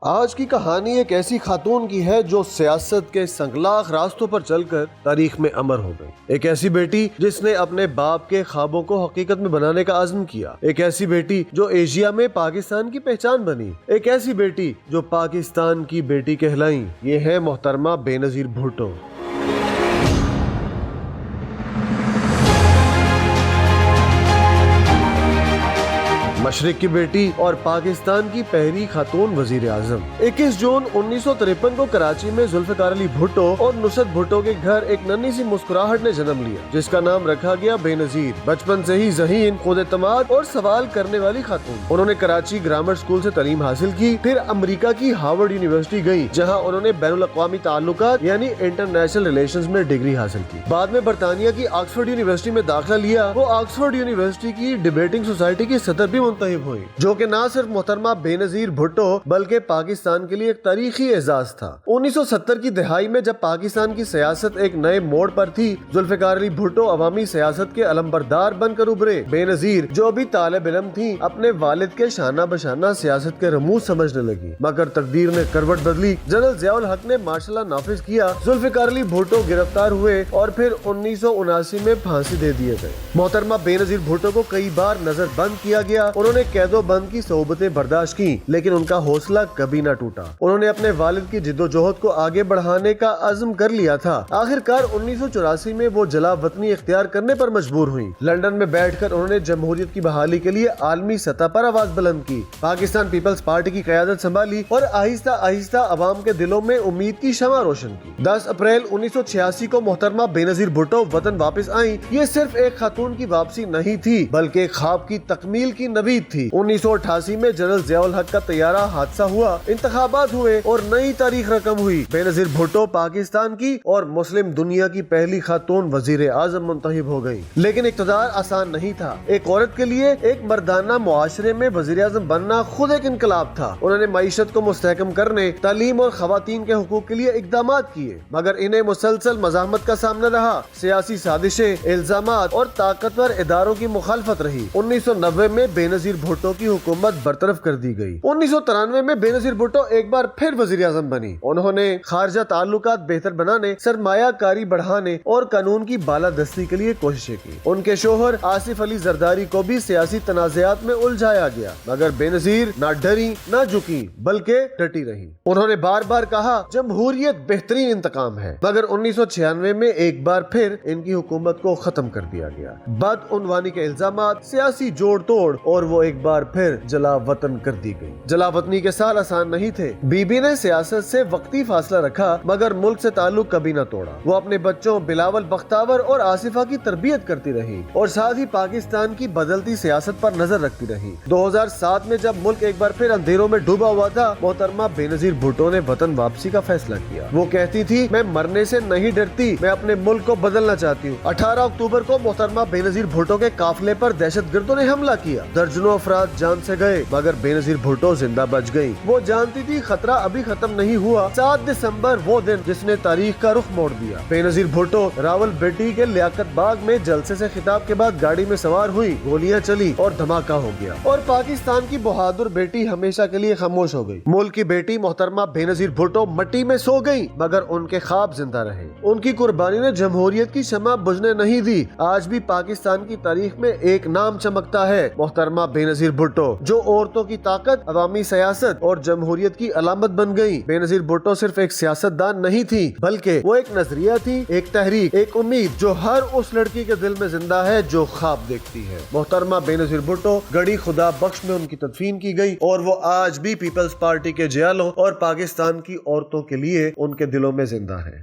آج کی کہانی ایک ایسی خاتون کی ہے جو سیاست کے سنگلاخ راستوں پر چل کر تاریخ میں امر ہو گئی۔ ایک ایسی بیٹی جس نے اپنے باپ کے خوابوں کو حقیقت میں بنانے کا عزم کیا۔ ایک ایسی بیٹی جو ایشیا میں پاکستان کی پہچان بنی۔ ایک ایسی بیٹی جو پاکستان کی بیٹی کہلائیں۔ یہ ہے محترمہ بے نظیر بھٹو۔ مشرق کی بیٹی اور پاکستان کی پہلی خاتون وزیر اعظم۔ 21 جون 1953 کو کراچی میں ذوالفقار علی بھٹو اور نصرت بھٹو کے گھر ایک ننھی سی مسکراہٹ نے جنم لیا، جس کا نام رکھا گیا بے نظیر۔ بچپن سے ہی ذہین، خود اعتماد اور سوال کرنے والی خاتون، انہوں نے کراچی گرامر اسکول سے تعلیم حاصل کی، پھر امریکہ کی ہارورڈ یونیورسٹی گئی جہاں انہوں نے بین الاقوامی تعلقات یعنی انٹرنیشنل ریلیشنز میں ڈگری حاصل کی۔ بعد میں برطانیہ کی آکسفورڈ یونیورسٹی میں داخلہ لیا۔ وہ آکسفورڈ یونیورسٹی کی ڈیبیٹنگ سوسائٹی کی صدر بھی منتخب ہوئی، جو کہ نہ صرف محترمہ بے نظیر بھٹو بلکہ پاکستان کے لیے ایک تاریخی اعزاز تھا۔ 1970 کی دہائی میں جب پاکستان کی سیاست ایک نئے موڑ پر تھی، ذوالفقار علی بھٹو عوامی سیاست کے علمبردار بن کر ابھرے۔ بے نظیر جو ابھی طالب علم تھی، اپنے والد کے شانہ بشانہ سیاست کے رموز سمجھنے لگی، مگر تقدیر نے کروٹ بدلی۔ جنرل ضیاء الحق نے مارشل لا نافذ کیا، ذوالفقار علی بھٹو گرفتار ہوئے اور پھر 1979 میں پھانسی دے دیے گئے۔ محترمہ بے نظیر بھٹو کو کئی بار نظر بند کیا گیا۔ انہوں نے قید و بند کی صحبتیں برداشت کی، لیکن ان کا حوصلہ کبھی نہ ٹوٹا۔ انہوں نے اپنے والد کی جد و جہد کو آگے بڑھانے کا عزم کر لیا تھا۔ آخرکار 1984 میں وہ جلا وطنی اختیار کرنے پر مجبور ہوئی۔ لندن میں بیٹھ کر انہوں نے جمہوریت کی بحالی کے لیے عالمی سطح پر آواز بلند کی، پاکستان پیپلز پارٹی کی قیادت سنبھالی اور آہستہ آہستہ عوام کے دلوں میں امید کی شمع روشن کی۔ 10 اپریل 1986 کو محترمہ بے نظیر بھٹو وطن واپس آئیں۔ یہ صرف ایک خاتون کی واپسی نہیں تھی بلکہ ایک خواب کی تکمیل کی نوید تھی۔ 1988 میں جنرل ضیاء الحق کا طیارہ حادثہ ہوا، انتخابات ہوئے اور نئی تاریخ رقم ہوئی۔ بے نظیر بھٹو پاکستان کی اور مسلم دنیا کی پہلی خاتون وزیر اعظم منتخب ہو گئی۔ لیکن اقتدار آسان نہیں تھا۔ ایک عورت کے لیے ایک مردانہ معاشرے میں وزیر اعظم بننا خود ایک انقلاب تھا۔ انہوں نے معیشت کو مستحکم کرنے، تعلیم اور خواتین کے حقوق کے لیے اقدامات کیے، مگر انہیں مسلسل مزاحمت کا سامنا رہا۔ سیاسی سازشیں، الزامات اور طاقتور اداروں کی مخالفت رہی۔ 1990 میں بے نظیر بھٹو کی حکومت برطرف کر دی گئی۔ 1993 میں بے نظیر بھٹو ایک بار پھر وزیر اعظم بنی۔ انہوں نے خارجہ تعلقات بہتر بنانے، سرمایہ کاری بڑھانے اور قانون کی بالادستی کے لیے کوششیں کی۔ ان کے شوہر آصف علی زرداری کو بھی سیاسی تنازعات میں الجھایا گیا، مگر بے نظیر نہ ڈری نہ جھکی بلکہ ڈٹی رہی۔ انہوں نے بار بار کہا جمہوریت بہترین انتقام ہے، مگر 1996 میں ایک بار پھر ان کی حکومت کو ختم کر دیا گیا۔ بدعنوانی کے الزامات، سیاسی جوڑ توڑ اور وہ ایک بار پھر جلا وطن کر دی گئی۔ جلا وطنی کے سال آسان نہیں تھے۔ بی بی نے سیاست سے وقتی فاصلہ رکھا مگر ملک سے تعلق کبھی نہ توڑا۔ وہ اپنے بچوں بلاول بختاور اور آصفہ کی تربیت کرتی رہی اور ساتھ ہی پاکستان کی بدلتی سیاست پر نظر رکھتی رہی۔ 2007 میں جب ملک ایک بار پھر اندھیروں میں ڈوبا ہوا تھا، محترمہ بے نظیر بھٹو نے وطن واپسی کا فیصلہ کیا۔ وہ کہتی تھی میں مرنے سے نہیں ڈرتی، میں اپنے ملک کو بدلنا چاہتی ہوں۔ 18 اکتوبر کو محترمہ بے نظیر بھٹو کے قافلے پر دہشت گردوں نے حملہ کیا، درجنوں افراد جان سے گئے مگر بے نظیر بھٹو زندہ بچ گئی۔ وہ جانتی تھی خطرہ ابھی ختم نہیں ہوا۔ 7 دسمبر وہ دن جس نے تاریخ کا رخ موڑ دیا۔ بے نظیر بھٹو راول بیٹی کے لیاقت باغ میں جلسے سے خطاب کے بعد گاڑی میں سوار ہوئی، گولیاں چلی اور دھماکہ ہو گیا اور پاکستان کی بہادر بیٹی ہمیشہ کے لیے خاموش ہو گئی۔ ملک کی بیٹی محترمہ بے نظیر بھٹو مٹی میں سو گئی مگر ان کے خواب زندہ رہے۔ ان کی قربانی نے جمہوریت کی شمع بجھنے نہیں دی۔ آج بھی پاکستان کی تاریخ میں ایک نام چمکتا ہے، محترمہ بے نظیر بھٹو، جو عورتوں کی طاقت، عوامی سیاست اور جمہوریت کی علامت بن گئی۔ بے نظیر بھٹو صرف ایک سیاست دان نہیں تھی بلکہ وہ ایک نظریہ تھی، ایک تحریک، ایک امید جو ہر اس لڑکی کے دل میں زندہ ہے جو خواب دیکھتی ہے۔ محترمہ بے نظیر بھٹو گڑی خدا بخش میں ان کی تدفین کی گئی اور وہ آج بھی پیپلز پارٹی کے جیالوں اور پاکستان کی عورتوں کے لیے ان کے دلوں میں زندہ ہے۔